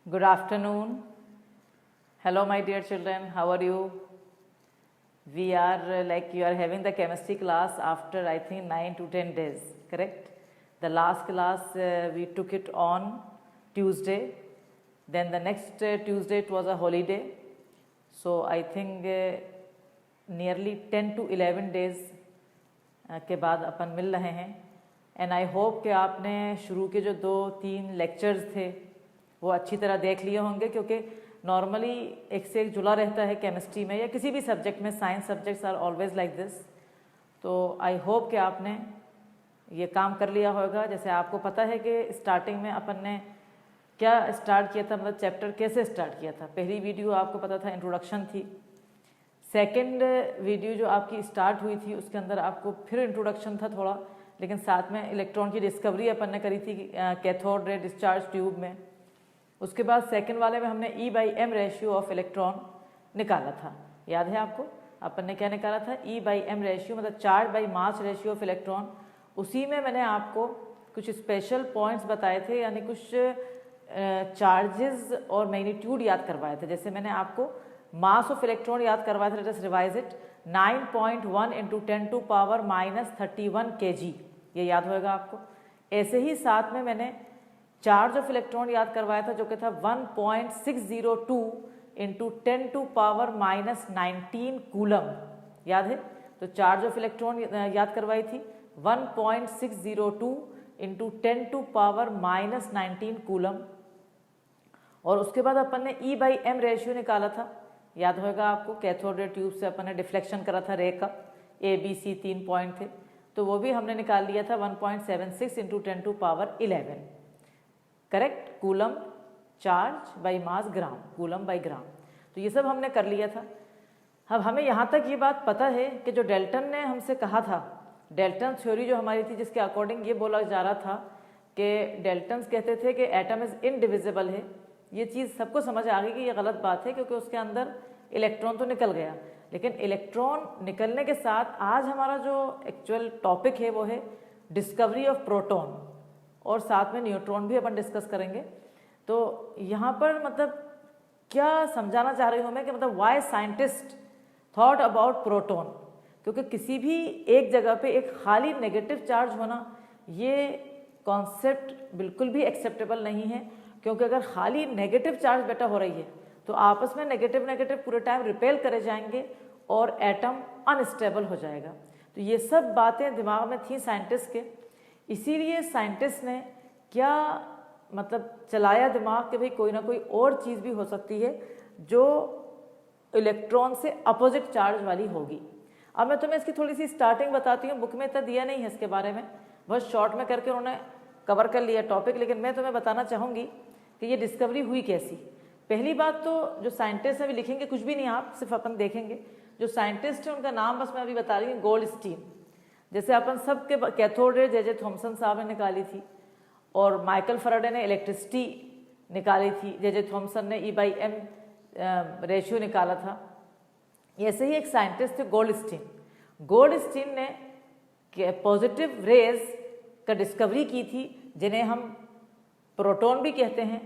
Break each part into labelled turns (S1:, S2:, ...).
S1: Good afternoon. Hello, my dear children. How are you? We are you are having the chemistry class after I think 9 to 10 days, correct? The last class we took it on Tuesday. Then the next Tuesday it was a holiday. So I think nearly 10 to 11 days के बाद अपन मिल रहे हैं. And I hope कि आपने शुरू के जो 2-3 lectures थे वो अच्छी तरह देख लिए होंगे, क्योंकि नॉर्मली एक से एक जुड़ा रहता है केमिस्ट्री में या किसी भी सब्जेक्ट में. Science subjects are always like this. तो आई होप कि आपने ये काम कर लिया होगा. जैसे आपको पता है कि स्टार्टिंग में अपन ने क्या स्टार्ट किया था, मतलब चैप्टर कैसे स्टार्ट किया था. पहली वीडियो आपको पता था इंट्रोडक्शन थी. सेकेंड वीडियो जो आपकी स्टार्ट हुई थी उसके अंदर आपको फिर इंट्रोडक्शन था थोड़ा, लेकिन साथ में इलेक्ट्रॉन की डिस्कवरी अपन ने करी थी कैथोड रे डिस्चार्ज ट्यूब में. उसके बाद सेकंड वाले में हमने E/m रेशियो ऑफ इलेक्ट्रॉन निकाला था. याद है आपको अपन ने क्या निकाला था? E/m रेशियो, मतलब charge by mass ratio of electron. उसी में मैंने आपको कुछ स्पेशल पॉइंट्स बताए थे, यानी कुछ चार्जेस और मैग्नीट्यूड याद करवाए थे. जैसे मैंने आपको मास ऑफ इलेक्ट्रॉन याद करवाया था. Let us revise it. 9.1 × 10⁻31 kg, ये याद होगा आपको. ऐसे ही साथ में मैंने चार्ज ऑफ इलेक्ट्रॉन याद करवाया था जो कि था 1.602 × 10⁻19 कूलम. याद है? तो चार्ज ऑफ इलेक्ट्रॉन याद करवाई थी 1.602 × 10⁻19 कूलम. और उसके बाद अपन ने E/m रेशियो निकाला था. याद होगा आपको, कैथोड रे ट्यूब से अपन ने डिफ्लेक्शन करा था रे का. ABC 3 पॉइंट थे, तो वो भी हमने निकाल लिया था 1.76 × 10⁻11. Correct? Coulomb charge by mass gram, coulomb by gram. तो ये सब हमने कर लिया था. अब हमें यहाँ तक ये बात पता है कि जो डेल्टन ने हमसे कहा था, डेल्टन थ्योरी जो हमारी थी, जिसके अकॉर्डिंग ये बोला जा रहा था कि डेल्टन्स कहते थे कि एटम इज़ इनडिविजिबल है. ये चीज़ सबको समझ आ गई कि ये गलत बात है, क्योंकि उसके अंदर इलेक्ट्रॉन तो निकल गया, लेकिन इलेक्ट्रॉन निकलने के साथ आज हमारा जो एक्चुअल टॉपिक है वो है डिस्कवरी ऑफ प्रोटॉन, और साथ में न्यूट्रॉन भी अपन डिस्कस करेंगे. तो यहाँ पर मतलब क्या समझाना चाह रही हूँ मैं कि मतलब why scientist thought about proton. क्योंकि किसी भी एक जगह पे एक खाली नेगेटिव चार्ज होना, ये कॉन्सेप्ट बिल्कुल भी एक्सेप्टेबल नहीं है. क्योंकि अगर खाली नेगेटिव चार्ज बेटा हो रही है तो आपस में नेगेटिव नेगेटिव पूरे टाइम रिपेल करे जाएंगे और एटम अनस्टेबल हो जाएगा. तो ये सब बातें दिमाग में थी साइंटिस्ट के. इसीलिए साइंटिस्ट ने क्या मतलब चलाया दिमाग कि भाई कोई ना कोई और चीज़ भी हो सकती है जो इलेक्ट्रॉन से अपोजिट चार्ज वाली होगी. अब मैं तुम्हें इसकी थोड़ी सी स्टार्टिंग बताती हूँ. बुक में इतना दिया नहीं है इसके बारे में, बहुत शॉर्ट में करके उन्होंने कवर कर लिया टॉपिक, लेकिन मैं तुम्हें बताना चाहूँगी कि ये डिस्कवरी हुई कैसी. पहली बात तो जो साइंटिस्ट अभी लिखेंगे कुछ भी नहीं, आप सिर्फ अपन देखेंगे. जो साइंटिस्ट है उनका नाम बस मैं अभी बता रही हूँ, गोल्डस्टीन. जैसे अपन सब के कैथोड रे जे थॉमसन साहब ने निकाली थी, और माइकल फैराडे ने इलेक्ट्रिसिटी निकाली थी, जे थॉमसन ने E/m रेशियो निकाला था. ऐसे ही एक साइंटिस्ट थे गोल्डस्टीन. गोल्डस्टीन ने पॉजिटिव रेज का डिस्कवरी की थी, जिन्हें हम प्रोटॉन भी कहते हैं,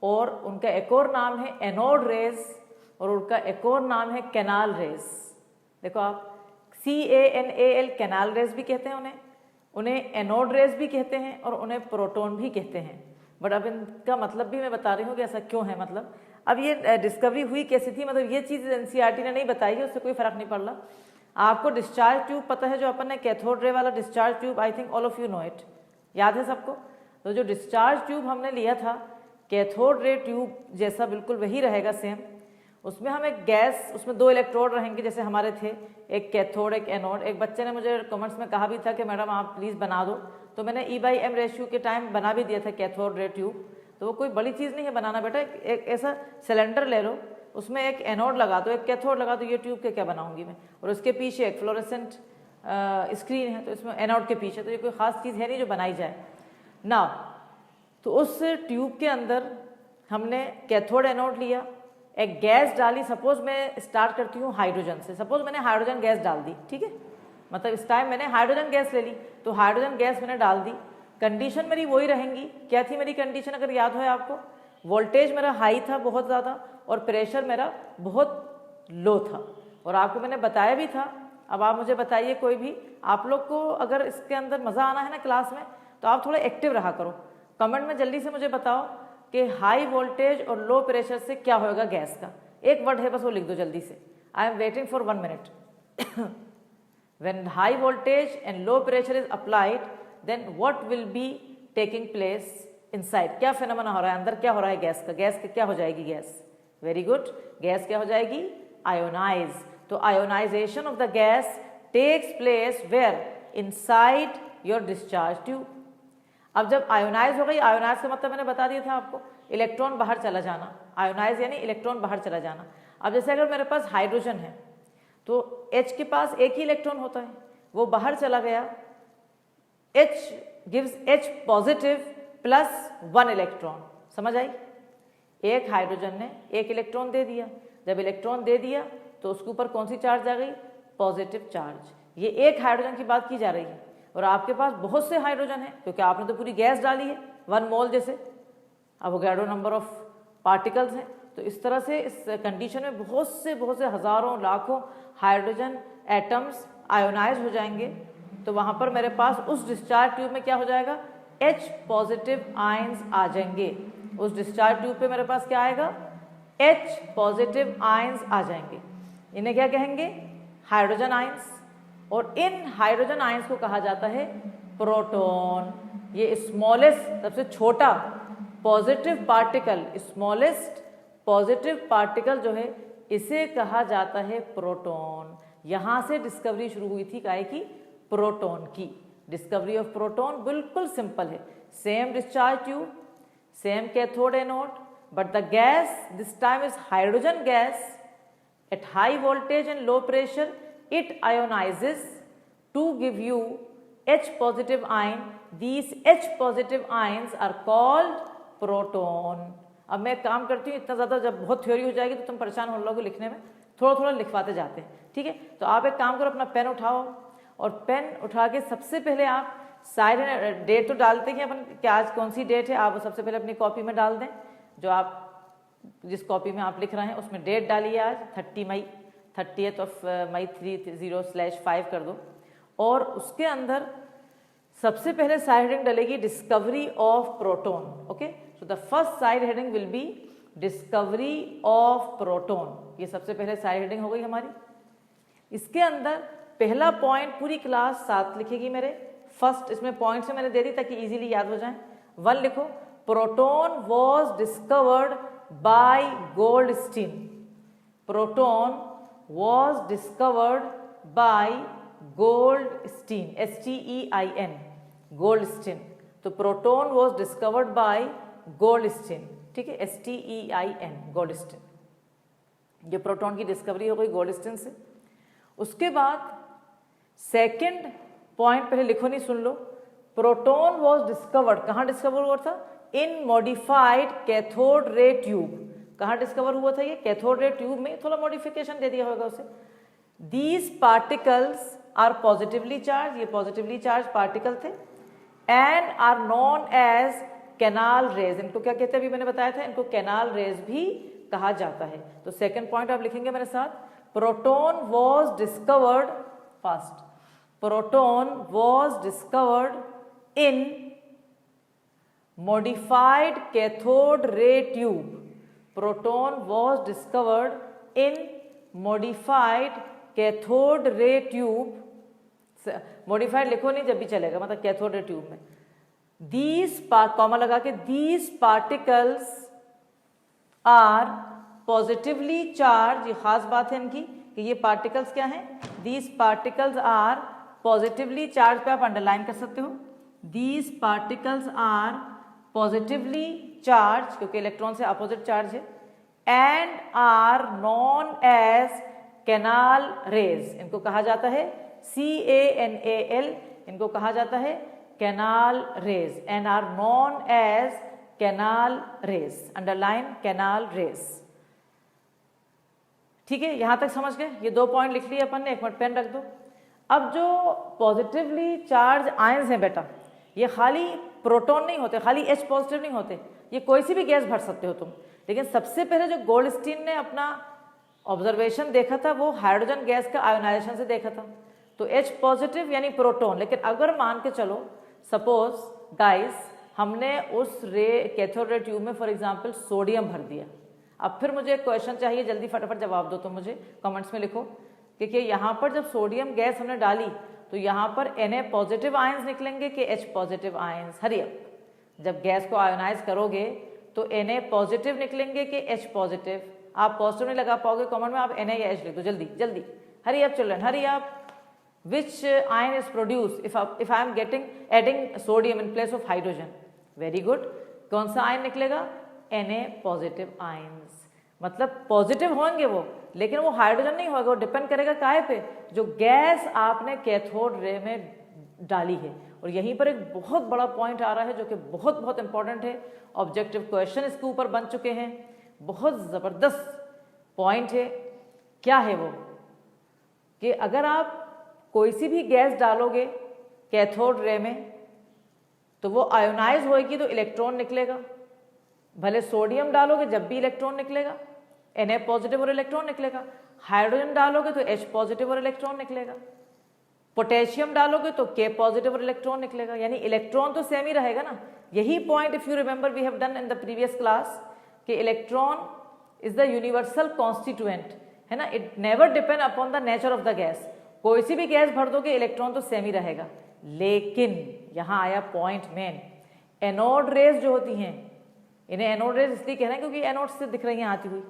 S1: और उनका एक और नाम है एनोड रेज, और उनका एक और नाम है कैनाल रेज. देखो आप, CANAL कैनाल रेज भी कहते हैं उन्हें एनोड रेज भी कहते हैं, और उन्हें प्रोटॉन भी कहते हैं. बट अब इनका मतलब भी मैं बता रही हूँ कि ऐसा क्यों है. मतलब अब ये डिस्कवरी हुई कैसी थी, मतलब ये चीज़ NCERT ने नहीं बताई है, उससे कोई फर्क नहीं पड़ रहा. आपको डिस्चार्ज ट्यूब पता है, जो अपन ने कैथोड रे वाला discharge tube, I think all of you know it. याद है सबको? तो जो डिस्चार्ज ट्यूब हमने लिया था कैथोड रे ट्यूब जैसा बिल्कुल वही रहेगा सेम. उसमें हम एक गैस, उसमें 2 इलेक्ट्रोड रहेंगे जैसे हमारे थे, एक कैथोड एक एनोड. एक बच्चे ने मुझे कमेंट्स में कहा भी था कि मैडम आप प्लीज़ बना दो, तो मैंने E/m रेशियो के टाइम बना भी दिया था कैथोड रे ट्यूब. तो वो कोई बड़ी चीज़ नहीं है बनाना बेटा. एक ऐसा सिलेंडर ले लो, उसमें एक एनोड लगा दो, एक कैथोड लगा दो. ये ट्यूब के क्या बनाऊंगी मैं, और उसके पीछे एक फ्लोरेसेंट स्क्रीन है, तो इसमें एनोड के पीछे, तो ये कोई ख़ास चीज़ है नहीं जो बनाई जाए ना. तो उस ट्यूब के अंदर हमने कैथोड एनोड लिया, एक गैस डाली. सपोज मैं स्टार्ट करती हूँ हाइड्रोजन से. सपोज मैंने हाइड्रोजन गैस डाल दी, ठीक है, मतलब इस टाइम मैंने हाइड्रोजन गैस ले ली, तो हाइड्रोजन गैस मैंने डाल दी. कंडीशन मेरी वही रहेंगी. क्या थी मेरी कंडीशन, अगर याद हो आपको? वोल्टेज मेरा हाई था बहुत ज़्यादा और प्रेशर मेरा बहुत लो था, और आपको मैंने बताया भी था। अब आप मुझे बताइए, कोई भी आप लोग को अगर इसके अंदर मज़ा आना है ना क्लास में, तो आप थोड़ा एक्टिव रहा करो। कमेंट में जल्दी से मुझे बताओ कि हाई वोल्टेज और लो प्रेशर से क्या होगा गैस का। एक वर्ड है बस, वो लिख दो जल्दी से। I am waiting for 1 minute. When high voltage and low pressure is applied, then what will be taking place inside? क्या फिनोमेना हो रहा है अंदर, क्या हो रहा है गैस का? गैस क्या हो जाएगी गैस? वेरी गुड, गैस क्या हो जाएगी? आयोनाइज। तो ionisation of the gas takes place where? Inside your discharge tube. अब जब आयोनाइज हो गई, आयोनाइज का मतलब मैंने बता दिया था आपको, इलेक्ट्रॉन बाहर चला जाना। आयोनाइज यानी इलेक्ट्रॉन बाहर चला जाना। अब जैसे अगर मेरे पास हाइड्रोजन है तो H के पास एक ही इलेक्ट्रॉन होता है, वो बाहर चला गया, H gives H positive plus 1 electron. समझ आई? एक हाइड्रोजन ने एक इलेक्ट्रॉन दे दिया, जब इलेक्ट्रॉन दे दिया तो उसके ऊपर कौन सी चार्ज आ गई? Positive charge. ये एक हाइड्रोजन की बात की जा रही है, और आपके पास बहुत से हाइड्रोजन है क्योंकि आपने तो पूरी गैस डाली है 1 मोल जैसे। अवोगाड्रो नंबर ऑफ पार्टिकल्स हैं, तो इस तरह से इस कंडीशन में बहुत से हज़ारों लाखों हाइड्रोजन एटम्स आयोनाइज हो जाएंगे। तो वहाँ पर मेरे पास उस डिस्चार्ज ट्यूब में क्या हो जाएगा? H पॉजिटिव आयंस आ जाएंगे। उस डिस्चार्ज ट्यूब पे मेरे पास क्या आएगा? H पॉजिटिव आयंस आ जाएंगे। इन्हें क्या कहेंगे? Hydrogen ions. और इन हाइड्रोजन आयंस को कहा जाता है प्रोटॉन। ये स्मॉलेस्ट, सबसे छोटा positive particle, smallest positive particle जो है, इसे कहा जाता है प्रोटॉन। यहाँ से डिस्कवरी शुरू हुई थी काहे की? प्रोटॉन की। डिस्कवरी ऑफ प्रोटॉन बिल्कुल सिंपल है। Same discharge tube, same cathode anode, but the gas this time is hydrogen gas. At high voltage and low pressure it ionizes to give you H positive ion. These H positive ions are called proton. अब मैं काम करती हूँ, इतना ज़्यादा जब बहुत theory हो जाएगी तो तुम परेशान हो लोगे लिखने में, थोड़ा थोड़ा लिखवाते जाते हैं, ठीक है? तो आप एक काम करो, अपना पेन उठाओ और पेन उठा के सबसे पहले आप साइड डेट तो डालते हैं अपन कि आज कौन सी डेट है, आप सबसे पहले अपनी कॉपी में डाल दें। जो आप जिस कॉपी में आप लिख रहे हैं उसमें डेट डालिए, आज 30 मई, 30th of मई 30/5 कर दो। और उसके अंदर सबसे पहले साइड हेडिंग डलेगी discovery of proton. Okay, so the first side heading will be discovery of proton. ये सबसे पहले साइड हेडिंग हो गई हमारी। इसके अंदर पहला पॉइंट पूरी क्लास 7 लिखेगी मेरे। फर्स्ट इसमें पॉइंट से मैंने दे दी ताकि इजीली याद हो जाए। 1 लिखो, proton was discovered by Goldstein. Proton was discovered by Goldstein, STEIN, Goldstein। तो proton was discovered by Goldstein, ठीक है, STEIN, Goldstein। ये प्रोटॉन की डिस्कवरी हो गई गोल्डस्टीन से। उसके बाद सेकंड पॉइंट पहले लिखो, नहीं सुन लो। प्रोटॉन was discovered, कहाँ डिस्कवर हुआ था? इन मॉडिफाइड कैथोड रे ट्यूब। कहाँ डिस्कवर हुआ था ये? कैथोड रे ट्यूब में। थोड़ा मॉडिफिकेशन दे दिया होगा उसे। These particles are positively charge, ये पॉजिटिवली चार्ज पार्टिकल थे, and are known as canal rays. इनको क्या कहते हैं? अभी मैंने बताया था, इनको कैनाल रेज भी कहा जाता है। तो सेकंड पॉइंट आप लिखेंगे मेरे साथ, proton was discovered, fast, proton was discovered in modified cathode ray tube. Proton was discovered in modified cathode ray tube. Modified लिखो नहीं, जब भी चलेगा, मतलब कैथोड रे ट्यूब में। दीज कॉमा लगा के, these particles are positively charge. ये खास बात है इनकी कि ये पार्टिकल्स क्या हैं? These particles are positively charge, पे आप अंडरलाइन कर सकते हो। These particles are positively charge, क्योंकि इलेक्ट्रॉन से अपोजिट चार्ज है, and are known as canal rays. इनको कहा जाता है CANAL, इनको कहा जाता है canal rays, and are known as canal rays. Underline canal rays, ठीक है? यहां तक समझ गए? ये 2 पॉइंट लिख लिए अपन ने, एक मिनट पेन रख दो। अब जो पॉजिटिवली चार्ज आयंस हैं बेटा, ये खाली प्रोटॉन नहीं होते, खाली H पॉजिटिव नहीं होते। ये कोई सी भी गैस भर सकते हो तुम, लेकिन सबसे पहले जो गोल्डस्टीन ने अपना ऑब्जर्वेशन देखा था वो हाइड्रोजन गैस का आयोनाइजेशन से देखा था, तो H पॉजिटिव यानी प्रोटॉन। लेकिन अगर मान के चलो सपोज गाइस हमने उस कैथोड रे ट्यूब में फॉर एग्जांपल सोडियम भर दिया। अब फिर मुझे एक क्वेश्चन चाहिए, जल्दी फटाफट जवाब दो, तो मुझे कमेंट्स में लिखो कि यहाँ पर जब सोडियम गैस हमने डाली तो यहाँ पर Na पॉजिटिव आयंस निकलेंगे कि H positive ions? Hurry up, जब गैस को आयोनाइज करोगे तो Na पॉजिटिव निकलेंगे कि H पॉजिटिव? आप पॉजिटिव नहीं लगा पाओगे कमेंट में, आप Na या H लिख दो जल्दी जल्दी। हरी up children, hurry up. Which ion is produced if I am adding sodium in place of hydrogen? Very good. कौन सा आयन निकलेगा? Na positive ions. मतलब पॉजिटिव होंगे वो, लेकिन वो हाइड्रोजन नहीं होगा, वो डिपेंड करेगा काहे पे? जो गैस आपने कैथोड रे में डाली है। और यहीं पर एक बहुत बड़ा पॉइंट आ रहा है जो कि बहुत बहुत इंपॉर्टेंट है, ऑब्जेक्टिव क्वेश्चन इसके ऊपर बन चुके हैं, बहुत ज़बरदस्त पॉइंट है। क्या है वो? कि अगर आप कोई सी भी गैस डालोगे कैथोड रे में तो वो आयोनाइज होएगी तो इलेक्ट्रॉन निकलेगा। भले सोडियम डालोगे जब भी इलेक्ट्रॉन निकलेगा, Na पॉजिटिव और इलेक्ट्रॉन निकलेगा। हाइड्रोजन डालोगे तो H पॉजिटिव और इलेक्ट्रॉन निकलेगा। पोटेशियम डालोगे तो K पॉजिटिव और इलेक्ट्रॉन निकलेगा, यानी इलेक्ट्रॉन तो सेम ही रहेगा ना। यही point if you remember we have done in the previous class कि electron is the universal constituent, है ना। It never depend upon the nature of the gas. कोई सी भी गैस भर दोगे इलेक्ट्रॉन तो सेम ही रहेगा। लेकिन यहां आया पॉइंट मेन, एनोड रेज जो होती हैं, इन्हें एनोड रेज इसलिए कह रहे हैं क्योंकि एनोड से दिख रही हैं आती हुई।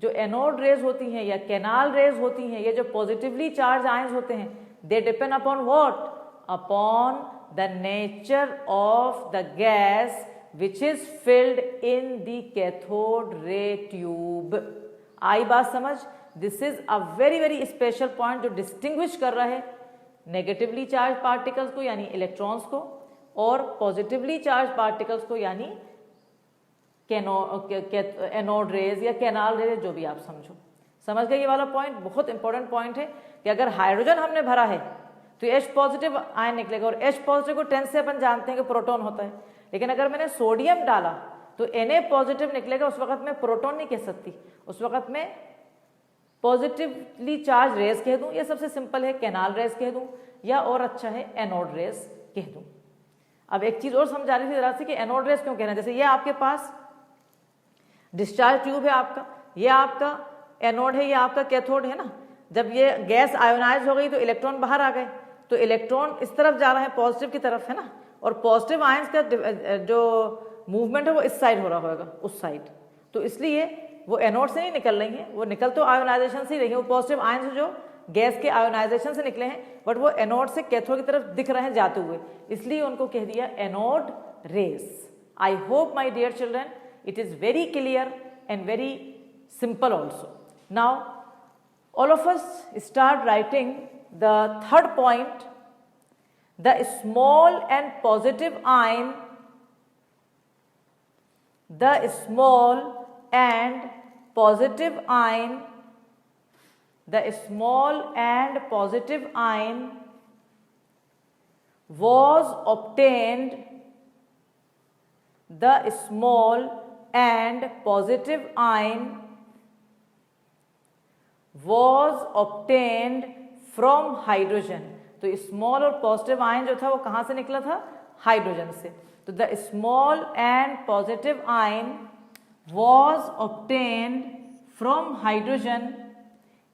S1: जो एनोड रेज होती हैं या कैनाल रेज होती हैं, ये जो पॉजिटिवली चार्ज आयंस होते हैं, they depend upon what? Upon the nature of the gas which is filled in the cathode ray tube. आई बात समझ? This is a very very special point जो डिस्टिंग्विश कर रहा है नेगेटिवली चार्ज पार्टिकल्स को यानी इलेक्ट्रॉन्स को और पॉजिटिवली चार्ज पार्टिकल्स को यानी एनोड रेज या कैनाल रेज, जो भी आप समझो। समझ गए ये वाला पॉइंट? बहुत इंपॉर्टेंट पॉइंट है कि अगर हाइड्रोजन हमने भरा है तो H पॉजिटिव आयन निकलेगा, और H पॉजिटिव को 10 से अपन जानते हैं कि प्रोटॉन होता है। लेकिन अगर मैंने सोडियम डाला तो Na पॉजिटिव निकलेगा। उस वक्त मैं प्रोटॉन नहीं कह सकती, उस वक्त मैं पॉजिटिवली चार्ज रेज कह दूं, ये सबसे सिंपल है, कैनाल रेज कह दूं, या और अच्छा है एनोड रेज कह दूं। अब एक चीज और समझा रही थी जरा सी कि एनोड रेज क्यों कहना है। जैसे ये आपके पास डिस्चार्ज ट्यूब है आपका, ये आपका एनोड है, ये आपका कैथोड है ना। जब ये गैस आयोनाइज हो गई तो इलेक्ट्रॉन बाहर आ गए, तो इलेक्ट्रॉन इस तरफ जा रहा है पॉजिटिव की तरफ, है ना। और पॉजिटिव आयंस का जो मूवमेंट है वो इस साइड हो रहा होगा, उस साइड। तो इसलिए वो एनोड से नहीं निकल रही हैं, वो निकल तो आयोनाइजेशन से ही रही है। वो पॉजिटिव आयंस जो गैस के आयोनाइजेशन से निकले हैं, बट वो एनोड से कैथोड की तरफ दिख रहे हैं जाते हुए, इसलिए उनको कह दिया anode rays. I hope my dear children it is very clear and very simple also. Now all of us start writing the third point, the small and positive ion, the small and positive ion, the small and positive ion was obtained, the small and positive ion was obtained from hydrogen। तो small और positive ion जो था वो कहाँ से निकला था? Hydrogen से। तो the small and positive ion was obtained from hydrogen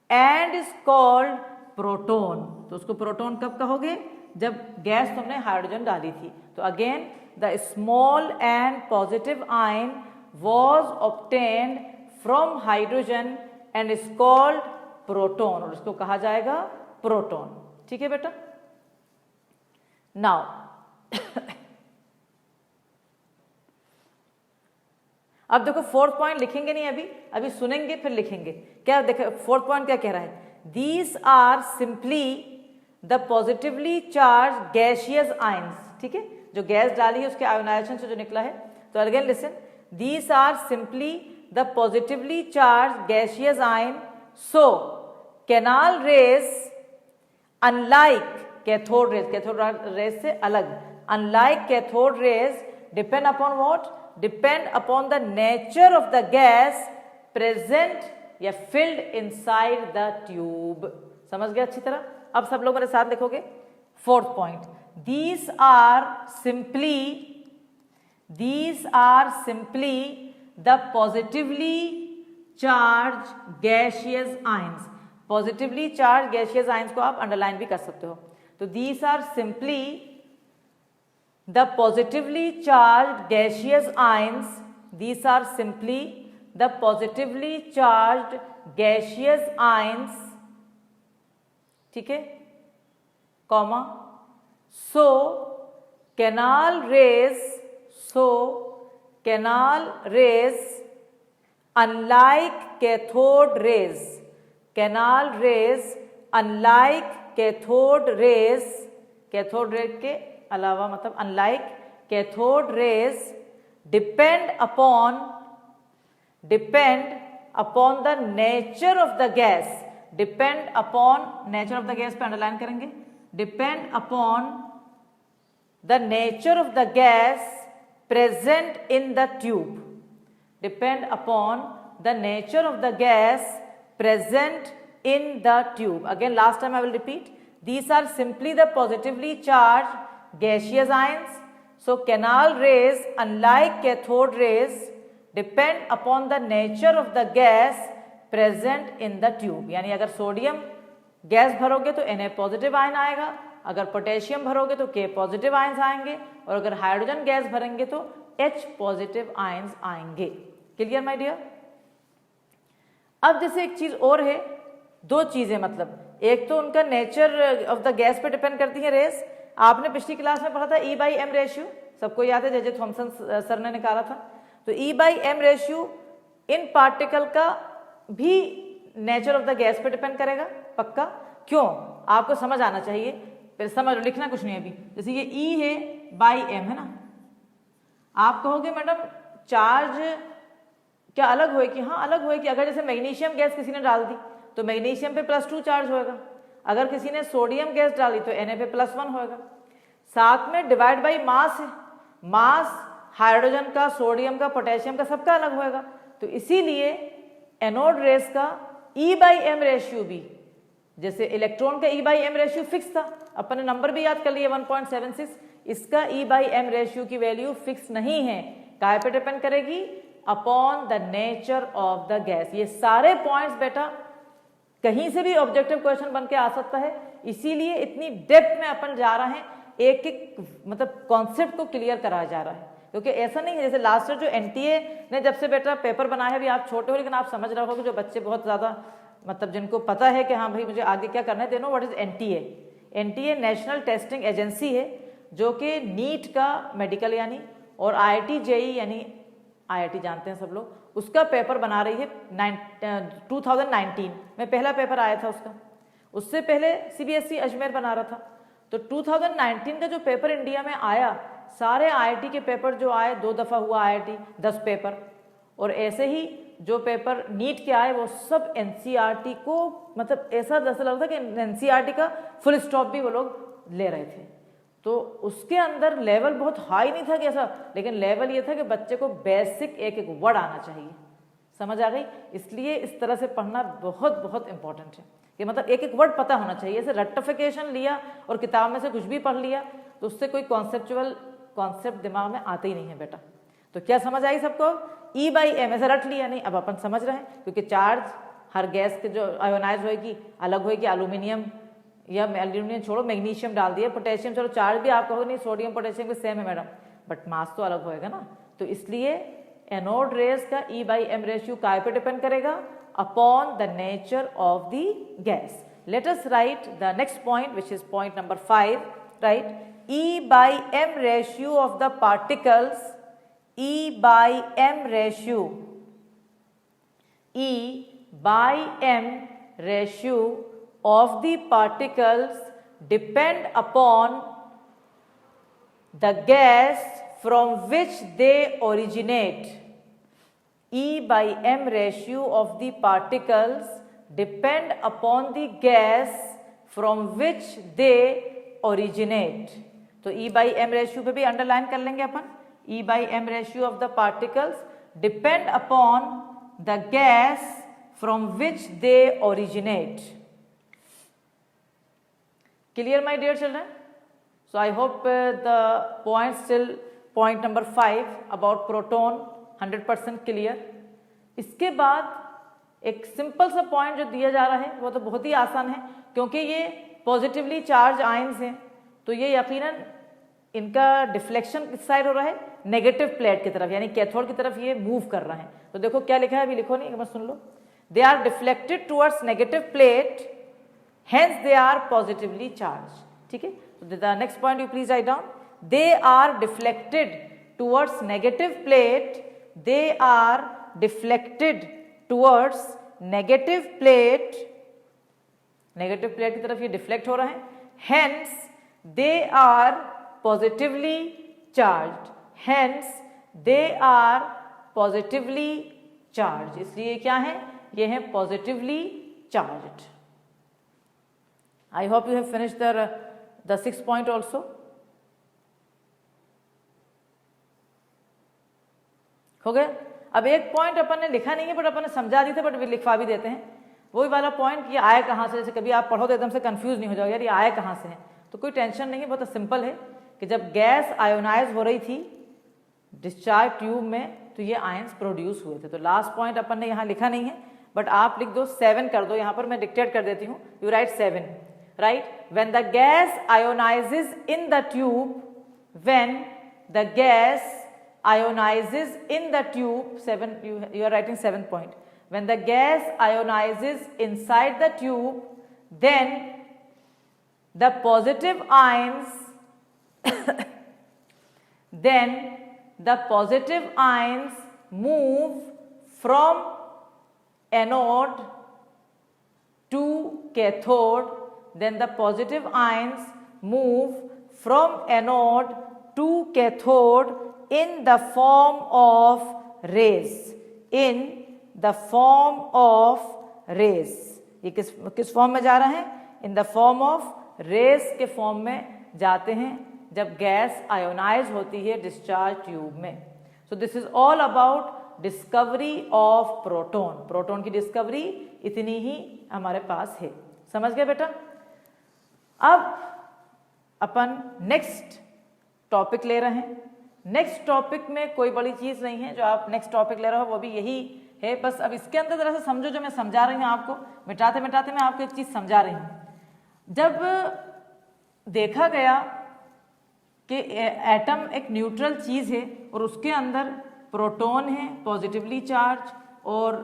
S1: and is called proton। तो उसको प्रोटॉन कब कहोगे? जब गैस तुमने हाइड्रोजन डाली थी। तो again the small and positive ion was obtained from hydrogen and is called proton, और इसको कहा जाएगा प्रोटॉन। ठीक है बेटा। नाउ अब देखो फोर्थ पॉइंट लिखेंगे नहीं, अभी सुनेंगे फिर लिखेंगे। क्या देखो फोर्थ पॉइंट क्या कह रहा है? These are simply the positively charged gaseous ions। ठीक है, जो गैस डाली है उसके आयोनाइजेशन से जो निकला है। तो again listen, these are simply the positively charged gaseous ion, so canal rays unlike cathode rays से अलग, unlike cathode rays depend upon what? Depend upon the nature of the gas present या field inside the tube. समझ गए अच्छी तरह? अब सब लोग मेरे साथ लिखोगे fourth point, these are simply the positively charged gaseous ions। Positively charge gaseous ions को आप अंडरलाइन भी कर सकते हो। तो these are simply the positively charged gaseous ions, these are simply the positively charged gaseous ions, ठीक है, comma, so canal rays unlike cathode rays, canal rays unlike cathode rays, cathode ray के अलावा मतलब unlike cathode rays depend upon the nature of the gas, depend upon nature of the gas पे underline करेंगे, depend upon the nature of the gas present in the tube, depend upon the nature of the gas present in the tube। Again last time I will repeat, these are simply the positively charged gaseous ions, so canal rays unlike cathode rays depend upon the nature of the gas present in the tube। यानी अगर sodium gas भरोगे तो Na positive ion आएगा, अगर potassium भरोगे तो K positive ions आएंगे, और अगर hydrogen gas भरेंगे तो H पॉजिटिव आयंस आएंगे। Clear my dear? अब जैसे एक चीज और है, दो चीजें, मतलब एक तो उनका नेचर ऑफ द गैस पे डिपेंड करती है रेस। आपने पिछली क्लास में पढ़ा था E/M रेशियो, सबको याद है, जे थॉमसन सर ने निकाला था। तो E/M रेशियो इन पार्टिकल का भी नेचर ऑफ द गैस पे डिपेंड करेगा, पक्का। क्यों? आपको समझ आना चाहिए, फिर समझ लो, लिखना कुछ नहीं अभी। जैसे ये E है/M है ना, आप कहोगे मैडम चार्ज क्या अलग होए कि हाँ अलग होए कि अगर जैसे मैग्नीशियम गैस किसी ने डाल दी तो मैग्नीशियम पे +2 चार्ज होएगा, अगर किसी ने सोडियम गैस डाली तो Na पे +1 होएगा। साथ में डिवाइड बाई मास है, मास हाइड्रोजन का, सोडियम का, पोटेशियम का सबका अलग होएगा। तो इसीलिए एनोड रेस का E/M रेशियो भी, जैसे इलेक्ट्रॉन का E/M रेशियो फिक्स था, अपन ने नंबर भी याद कर लिए 1.76, इसका E/M रेशियो की वैल्यू फिक्स नहीं है। काय पे डिपेंड करेगी? Upon the nature of the gas. ये सारे पॉइंट्स बेटा कहीं से भी ऑब्जेक्टिव क्वेश्चन बन के आ सकता है, इसीलिए इतनी डेप्थ में अपन जा रहे हैं, एक एक मतलब कॉन्सेप्ट को क्लियर कराया जा रहा है। क्योंकि ऐसा नहीं है जैसे लास्ट ईयर जो NTA ने जब से बेटा पेपर बनाया है, अभी आप छोटे हो लेकिन आप समझ रहे हो कि जो बच्चे बहुत ज़्यादा मतलब जिनको पता है कि हाँ भाई मुझे आगे क्या करना है, they know what is NTA। NTA national testing agency है जो कि नीट का मेडिकल यानी और IIT JEE यानी IIT जानते हैं सब लोग, उसका पेपर बना रही है। 2019 में पहला पेपर आया था उसका, उससे पहले CBSE अजमेर बना रहा था। तो 2019 का जो पेपर इंडिया में आया, सारे IIT के पेपर जो आए, 2 दफ़ा हुआ IIT 10 पेपर, और ऐसे ही जो पेपर नीट के आए वो सब NCERT को मतलब ऐसा लग था कि NCERT का फुल स्टॉप भी वो लोग ले रहे थे। तो उसके अंदर लेवल बहुत हाई नहीं था कि ऐसा, लेकिन लेवल ये था कि बच्चे को बेसिक एक एक वर्ड आना चाहिए। समझ आ गई? इसलिए इस तरह से पढ़ना बहुत बहुत इंपॉर्टेंट है कि मतलब एक एक वर्ड पता होना चाहिए। ऐसे रट्टिफिकेशन लिया और किताब में से कुछ भी पढ़ लिया तो उससे कोई कॉन्सेप्चुअल कॉन्सेप्ट दिमाग में आते ही नहीं है बेटा। तो क्या समझ आई सबको? E/M ऐसा रट लिया नहीं, अब अपन समझ रहे हैं, क्योंकि चार्ज हर गैस के जो आयोनाइज होएगी अलग होएगी। एल्यूमिनियम या एल्यूमिनियम छोड़ो, मैग्नीशियम डाल दिया, पोटेशियम चलो, चार्ज भी आप कहोगे नहीं सोडियम पोटेशियम भी सेम है मैडम, बट मास तो अलग होएगा ना। तो इसलिए एनोड रेस का E/M रेशियो काय पे डिपेंड करेगा? Upon the nature of the gas. Let us right the next point which is point number 5, right? E/M ratio of the particles, E/M ratio, E/M ratio of the particles depend upon the gas from which they originate. E/M ratio of the particles depend upon the gas from which they originate. तो E/M ratio पे भी underline कर लेंगे अपन E by m ratio of the particles depend upon the gas from which they originate. Clear my dear children? So I hope the point still point number 5 about proton 100% clear. इसके बाद एक simple सा point जो दिया जा रहा है वो तो बहुत ही आसान है, क्योंकि ये पॉजिटिवली चार्ज आयंस हैं तो ये यकीनन इनका डिफ्लेक्शन किस साइड हो रहा है, नेगेटिव प्लेट की तरफ, यानी कैथोड की तरफ ये मूव कर रहे हैं। तो देखो क्या लिखा है, अभी लिखो नहीं, एक बार सुन लो। They are deflected towards negative plate, hence they are positively charge. ठीक है, तो the next point you please write down. They are deflected towards negative plate, they are deflected towards negative plate, negative plate की तरफ ये deflect हो रहा है, hence they are positively charged, hence they are positively charge, इसलिए क्या है, ये है positively charged. I hope you have finished the 6th point also. हो गया। अब एक पॉइंट अपन ने लिखा नहीं है बट अपन ने समझा दी थे, बट लिखवा भी देते हैं। वही वाला पॉइंट, ये आया कहाँ से, जैसे कभी आप पढ़ो तो एकदम से कंफ्यूज नहीं हो जाओगे यार ये आया कहाँ से है, तो कोई टेंशन नहीं है, बहुत सिंपल है कि जब गैस आयोनाइज हो रही थी डिस्चार्ज ट्यूब में तो ये आयंस प्रोड्यूस हुए थे। तो लास्ट पॉइंट अपन ने यहाँ लिखा नहीं है बट आप लिख दो 7 कर दो, यहाँ पर मैं डिक्टेट कर देती हूँ, you right 7, right? When the gas ionizes in the tube, when the gas ionizes in the tube, 7, you are writing 7 point. When the gas ionizes inside the tube, then the positive ions, then the positive ions move from anode to cathode, then the positive ions move from anode to cathode in the form of rays, in the form of rays। ये किस form में जा रहे हैं, in the form of rays के form में जाते हैं जब गैस आयोनाइज होती है डिस्चार्ज ट्यूब में। So this is all about discovery of proton. Proton की डिस्कवरी इतनी ही हमारे पास है, समझ गए बेटा। अब अपन नेक्स्ट टॉपिक ले रहे हैं। नेक्स्ट टॉपिक में कोई बड़ी चीज नहीं है, जो आप नेक्स्ट टॉपिक ले रहे हो वो भी यही है, बस अब इसके अंदर जरा से समझो जो मैं समझा रही हूँ आपको, मिटाते मिटाते मैं आपको एक चीज समझा रही हूँ। जब देखा गया कि एटम एक न्यूट्रल चीज है और उसके अंदर प्रोटॉन है पॉजिटिवली चार्ज और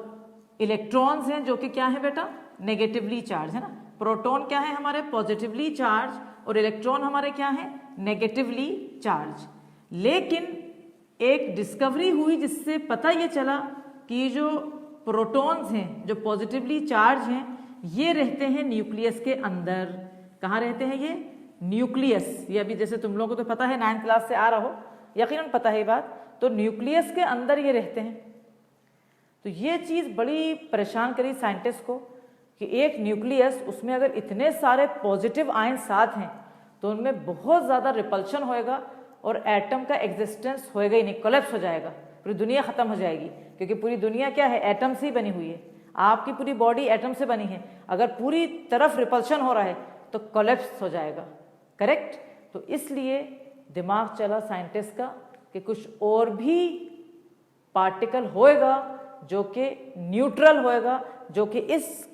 S1: इलेक्ट्रॉन्स हैं जो कि क्या है बेटा, नेगेटिवली चार्ज है ना। प्रोटॉन क्या है हमारे, पॉजिटिवली चार्ज, और इलेक्ट्रॉन हमारे क्या है, नेगेटिवली चार्ज। लेकिन एक डिस्कवरी हुई जिससे पता ये चला कि जो प्रोटॉन्स हैं जो पॉजिटिवली चार्ज हैं ये रहते हैं न्यूक्लियस के अंदर। कहाँ रहते हैं ये, न्यूक्लियस। ये अभी जैसे तुम लोगों को तो पता है, 9th क्लास से आ रहा हो, यकीनन पता है ये बात, तो न्यूक्लियस के अंदर ये रहते हैं। तो ये चीज़ बड़ी परेशान करी साइंटिस्ट को कि एक न्यूक्लियस, उसमें अगर इतने सारे पॉजिटिव आयन साथ हैं तो उनमें बहुत ज़्यादा रिपल्शन होएगा और एटम का एग्जिस्टेंस होएगा ही नहीं, कोलैप्स हो जाएगा, पूरी दुनिया ख़त्म हो जाएगी। क्योंकि पूरी दुनिया क्या है, एटम से ही बनी हुई है, आपकी पूरी बॉडी एटम से बनी है। अगर पूरी तरफ रिपल्शन हो रहा है तो कोलैप्स हो जाएगा, करेक्ट। तो इसलिए दिमाग चला साइंटिस्ट का कि कुछ और भी पार्टिकल होएगा जो कि न्यूट्रल होएगा, जो कि इस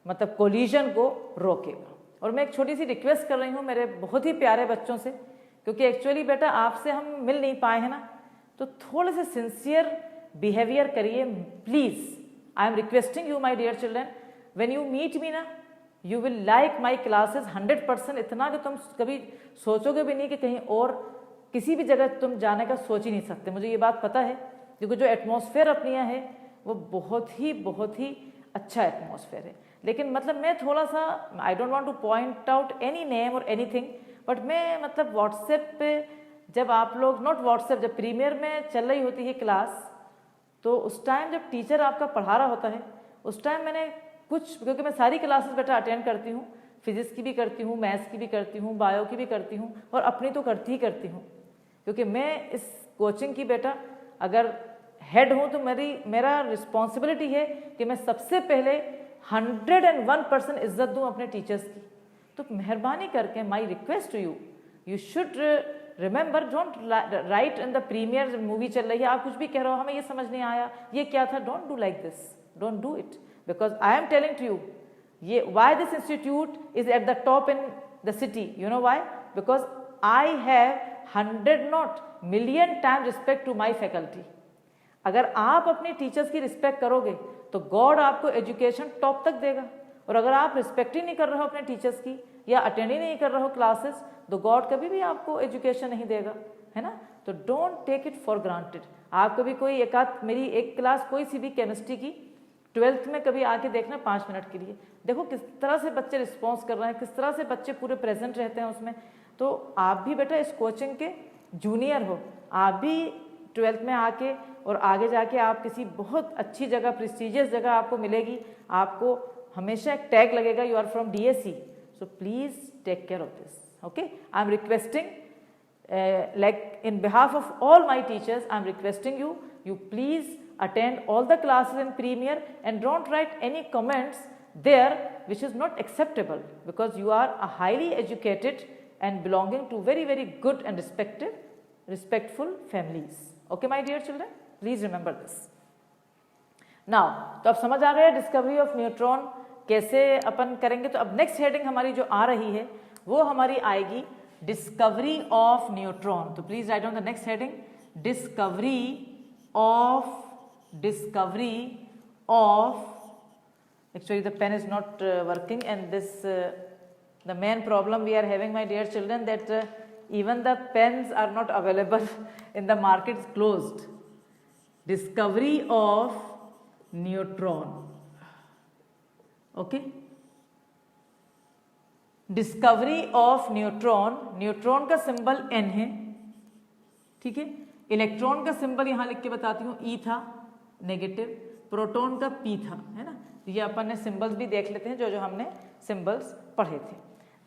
S1: मतलब कोलिजन को रोकेगा। और मैं एक छोटी सी रिक्वेस्ट कर रही हूँ मेरे बहुत ही प्यारे बच्चों से, क्योंकि एक्चुअली बेटा आपसे हम मिल नहीं पाए हैं ना, तो थोड़े से सिंसियर बिहेवियर करिए please. I am requesting you my dear children, when you meet me ना, you will like my classes 100%, इतना कि तुम कभी सोचोगे भी नहीं कि कहीं और किसी भी जगह तुम जाने का सोच ही नहीं सकते। मुझे ये बात पता है, क्योंकि जो एटमॉस्फेयर अपने यहाँ है वो बहुत ही अच्छा एटमॉस्फेयर है। लेकिन मतलब मैं थोड़ा सा, I don't want two point out any name और एनीथिंग, बट मैं मतलब व्हाट्सएप पे जब आप लोग, नॉट व्हाट्सएप, जब प्रीमियर में चल रही होती है क्लास, तो उस टाइम जब टीचर आपका पढ़ा रहा होता है उस टाइम मैंने कुछ, क्योंकि मैं सारी क्लासेस बेटा अटेंड करती हूँ, फिजिक्स की भी करती हूँ, मैथ्स की भी करती हूँ, बायो की भी करती हूँ और अपनी तो करती ही करती हूँ, क्योंकि मैं इस कोचिंग की बेटा अगर हेड हूँ तो मेरा रिस्पॉन्सिबिलिटी है कि मैं सबसे पहले 101% इज्जत दूँ अपने टीचर्स की। तो मेहरबानी करके my request to you, you should remember, don't write in the premier, movie चल रही है, आप कुछ भी कह रहे हो, हमें ये समझ नहीं आया, ये क्या था, don't do like this, don't do it, because I am telling to you, ये why this institute is at the top in the city, you know why, because I have 100 not million time respect to my faculty. अगर आप अपने teachers की respect करोगे तो God आपको education top तक देगा, और अगर आप रिस्पेक्ट ही नहीं कर रहे हो अपने टीचर्स की या अटेंड ही नहीं कर रहे हो क्लासेस, तो गॉड कभी भी आपको एजुकेशन नहीं देगा, है ना। तो don't take it for granted. आप कभी कोई मेरी एक क्लास कोई सी भी केमिस्ट्री की 12th में कभी आके देखना 5 मिनट के लिए, देखो किस तरह से बच्चे रिस्पॉन्स कर रहे हैं, किस तरह से बच्चे पूरे प्रेजेंट रहते हैं उसमें। तो आप भी बेटा इस कोचिंग के जूनियर हो, आप भी 12th में आके और आगे जाके आप किसी बहुत अच्छी जगह, प्रेस्टीजियस जगह आपको मिलेगी, आपको हमेशा एक टैग लगेगा, you are from DSC, so please take care of this, okay. I am requesting, like in behalf of all my teachers, I am requesting you, you please attend all the classes in Premier and don't write any comments there which is not acceptable, because you are a highly educated and belonging to very very good and respectful families, okay my dear children, please remember this. Now तो अब समझ आ गया discovery of neutron कैसे अपन करेंगे। तो अब next heading हमारी जो आ रही है वो हमारी आएगी डिस्कवरी ऑफ न्यूट्रॉन। तो please right on the next heading, discovery of actually the pen is not working, and this the main problem we are having my dear children, that even the pens are not available in the market, is closed. Discovery of neutron, okay, discovery of neutron. Neutron का symbol N है, ठीक है। Electron का symbol यहां लिख के बताती हूँ, E था नेगेटिव, प्रोटॉन का P था, है ना। ये अपन ने सिंबल्स भी देख लेते हैं जो हमने सिंबल्स पढ़े थे।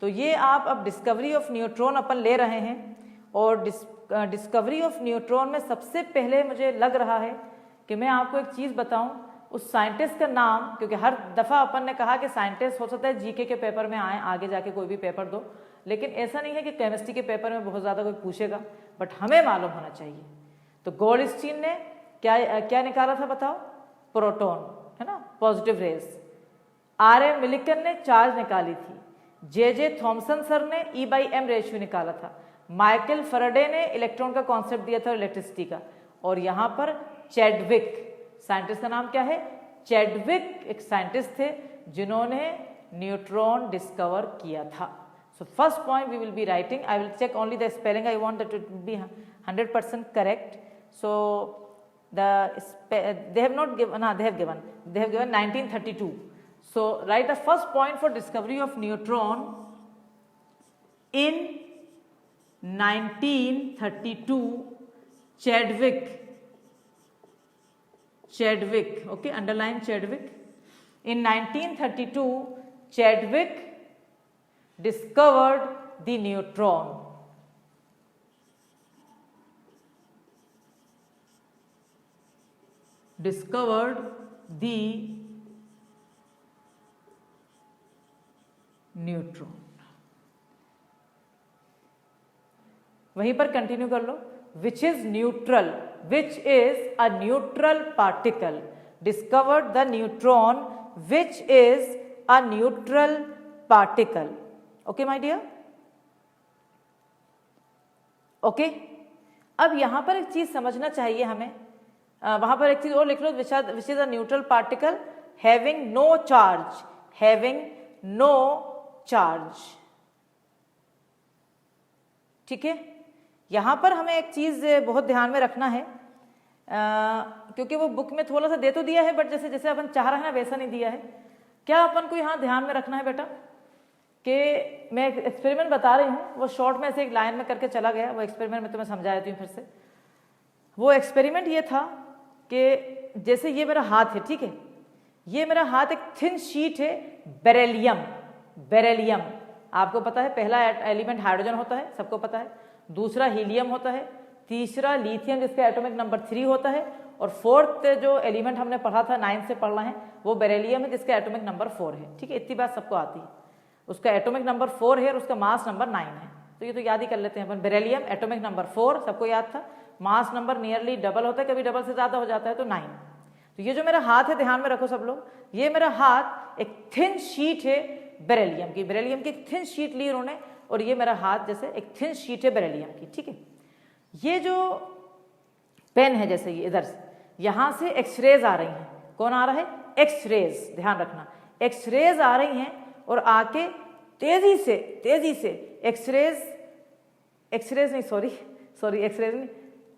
S1: तो ये आप अब डिस्कवरी ऑफ न्यूट्रॉन अपन ले रहे हैं, और डिस्कवरी ऑफ न्यूट्रॉन में सबसे पहले मुझे लग रहा है कि मैं आपको एक चीज़ बताऊं, उस साइंटिस्ट का नाम, क्योंकि हर दफ़ा अपन ने कहा कि साइंटिस्ट हो सकता है जीके के पेपर में आए, आगे जाके कोई भी पेपर दो, लेकिन ऐसा नहीं है कि केमिस्ट्री के पेपर में बहुत ज़्यादा कोई पूछेगा, बट हमें मालूम होना चाहिए। तो गोल्डस्टीन ने क्या निकाला था बताओ, प्रोटॉन, है ना, पॉजिटिव रेज। R.M. मिलिकन ने चार्ज निकाली थी, J.J. थॉमसन सर ने E/m रेशियो निकाला था, माइकल फैराडे ने इलेक्ट्रॉन का कॉन्सेप्ट दिया था इलेक्ट्रिसिटी का, और यहाँ पर चैडविक, साइंटिस्ट का नाम क्या है, चैडविक, एक साइंटिस्ट थे जिन्होंने न्यूट्रॉन डिस्कवर किया था। So first point we will be writing, I will check only the spelling, I want that it be 100% correct. So they have not given, they have given 1932. So write the first point for discovery of neutron in 1932, Chadwick, okay, underline Chadwick. In 1932, Chadwick discovered the neutron. Discovered the neutron. वहीं पर continue कर लो, which is neutral, which is a neutral particle. Discovered the neutron which is a neutral particle. Okay my dear, okay। अब यहां पर एक चीज समझना चाहिए हमें, वहां पर एक चीज और लिख लो, which is a neutral particle having no charge, having no charge, ठीक है। यहां पर हमें एक चीज बहुत ध्यान में रखना है, क्योंकि वो बुक में थोड़ा सा दे तो दिया है, बट जैसे जैसे अपन चाह रहे हैं वैसा नहीं दिया है। क्या अपन को यहाँ ध्यान में रखना है बेटा, कि मैं एक एक्सपेरिमेंट बता रही हूँ, वो शॉर्ट में से एक लाइन में करके चला गया, वो एक्सपेरिमेंट में तुम्हें समझा देती हूँ फिर से। वो एक्सपेरिमेंट ये था कि जैसे ये मेरा हाथ है, ठीक है, ये मेरा हाथ एक थिन शीट है बेरिलियम, आपको पता है पहला एलिमेंट हाइड्रोजन होता है, सबको पता है, दूसरा हीलियम होता है, तीसरा लिथियम जिसका एटॉमिक नंबर 3 होता है, और फोर्थ जो एलिमेंट हमने पढ़ा था 9 से पढ़ना है वो बेरिलियम है जिसका एटॉमिक नंबर 4 है। ठीक है, इतनी बात सबको आती है। उसका एटॉमिक नंबर 4 है और उसका मास नंबर 9 है, तो ये तो याद ही कर लेते हैं अपन। बेरिलियम एटॉमिक नंबर 4 सबको याद था, मास नंबर नियरली डबल होता है, कभी डबल से ज़्यादा हो जाता है तो 9। तो ये जो मेरा हाथ है, ध्यान में रखो सब लोग, ये मेरा हाथ एक थिन शीट है बेरिलियम की। बेरिलियम की एक थिन शीट ली उन्होंने, और ये मेरा हाथ जैसे एक थिन शीट है बेरिलियम की। ठीक है, ये जो पेन है जैसे ये इधर से यहाँ से एक्सरेज आ रही हैं। कौन आ रहा है? एक्सरेज, ध्यान रखना, एक्सरेज आ रही हैं और आके तेजी से एक्सरेज नहीं, सॉरी एक्सरेज नहीं,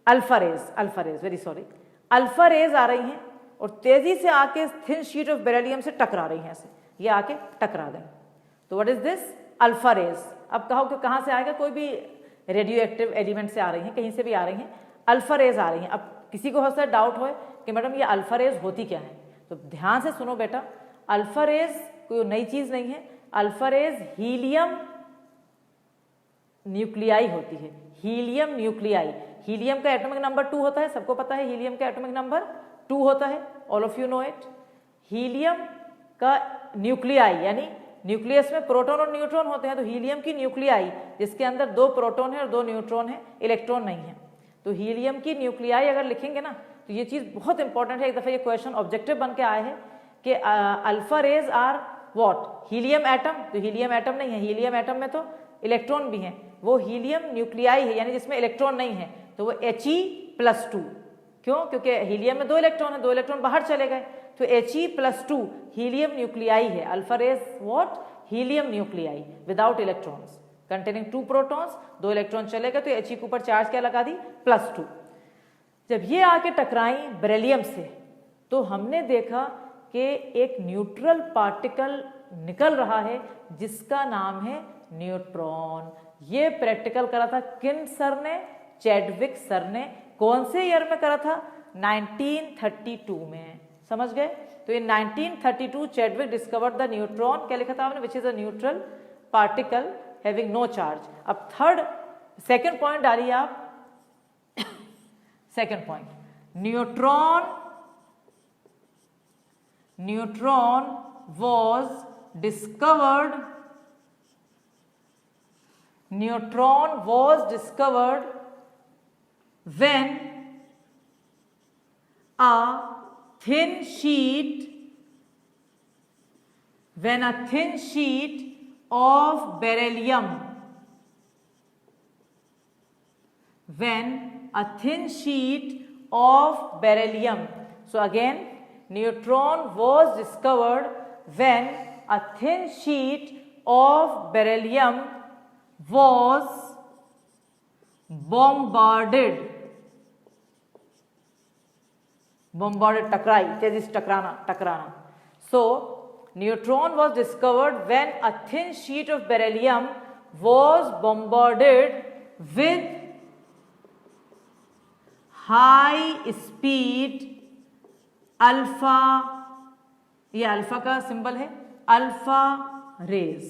S1: alpha rays, very sorry, alpha rays आ रही हैं और तेजी से आके थिन शीट ऑफ बेरिलियम से टकरा रही हैं। ऐसे ये आके टकरा गए, तो what is this? Alpha rays. अब कहो कि कहाँ से आएगा? कोई भी रेडियो एक्टिव एलिमेंट से आ रही हैं, कहीं से भी आ रही हैं, अल्फा रेज आ रही हैं। अब किसी को हो सकता है डाउट हो कि मैडम ये अल्फा रेज होती क्या है, तो ध्यान से सुनो बेटा, अल्फा रेज कोई नई चीज नहीं है। अल्फा रेज हीलियम न्यूक्लियाई होती है, हीलियम न्यूक्लियाई। हीलियम का एटॉमिक नंबर 2 होता है, सबको पता है हीलियम का एटॉमिक नंबर 2 होता है, all of you know it. Helium का न्यूक्लियाई यानी न्यूक्लियस में प्रोटॉन और न्यूट्रॉन होते हैं, तो हीलियम की न्यूक्लियाई जिसके अंदर 2 प्रोटॉन है और 2 न्यूट्रॉन है, इलेक्ट्रॉन नहीं है, तो हीलियम की न्यूक्लियाई अगर लिखेंगे ना तो ये चीज़ बहुत इंपॉर्टेंट है। एक दफ़ा ये क्वेश्चन ऑब्जेक्टिव बन के आए हैं कि alpha rays are what? Helium atom, तो हीलियम एटम नहीं है, हीलियम एटम में तो इलेक्ट्रॉन भी हैं, वो हीलियम न्यूक्लियाई है यानी जिसमें इलेक्ट्रॉन नहीं है, तो वो He+2। क्यों? क्योंकि हीलियम में 2 इलेक्ट्रॉन है, 2 इलेक्ट्रॉन बाहर चले गए, तो He+2 हीलियम न्यूक्लियाई है। Alpha rays what? Helium nuclei without electrons containing 2 protons, 2 electron चले गए, तो He के ऊपर चार्ज क्या लगा दी? +2। जब ये आके टकराई बेरिलियम से तो हमने देखा कि एक न्यूट्रल पार्टिकल निकल रहा है जिसका नाम है न्यूट्रॉन। ये प्रैक्टिकल करा था किन सर ने? चैडविक सर ने। कौन से ईयर में करा था? 1932 में। समझ गए? तो in 1932 Chadwick discovered the neutron. क्या लिखा था आपने? Which is a neutral particle having no charge. अब सेकंड पॉइंट डालिए आप। Second point, neutron was discovered when a thin sheet of beryllium so again neutron was discovered when a thin sheet of beryllium was bombarded टकराई, तेजी से टकराना। So neutron was discovered when a thin sheet of beryllium was bombarded with high speed alpha, ये alpha का symbol है, alpha rays,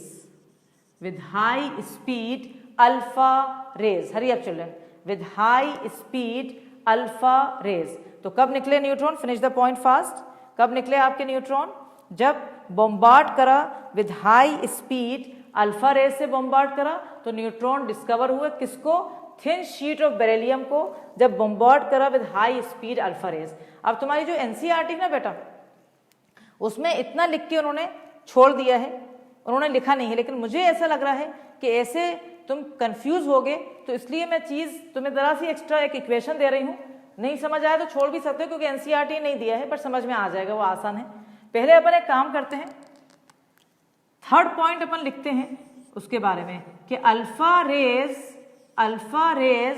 S1: with high speed alpha rays. Hurry up children, with high speed alpha rays. तो कब निकले neutron? Finish the point fast. कब निकले आपके neutron? जब बॉम्बार्ड करा with high speed alpha rays से बॉम्बार्ड करा तो न्यूट्रॉन डिस्कवर हुए। किसको? थिन शीट ऑफ बेरिलियम को जब बॉम्बार्ड करा with high speed alpha rays. अब तुम्हारी जो एनसीईआरटी ना बेटा, उसमें इतना लिख के उन्होंने छोड़ दिया है, उन्होंने लिखा नहीं है, लेकिन मुझे ऐसा लग रहा है कि ऐसे तुम कंफ्यूज होगे, तो इसलिए मैं चीज़ तुम्हें ज़रा सी एक्स्ट्रा एक इक्वेशन दे रही हूँ। नहीं समझ आया तो छोड़ भी सकते हो क्योंकि एनसीईआरटी नहीं दिया है, पर समझ में आ जाएगा, वो आसान है। पहले अपन एक काम करते हैं, थर्ड पॉइंट अपन लिखते हैं उसके बारे में कि alpha rays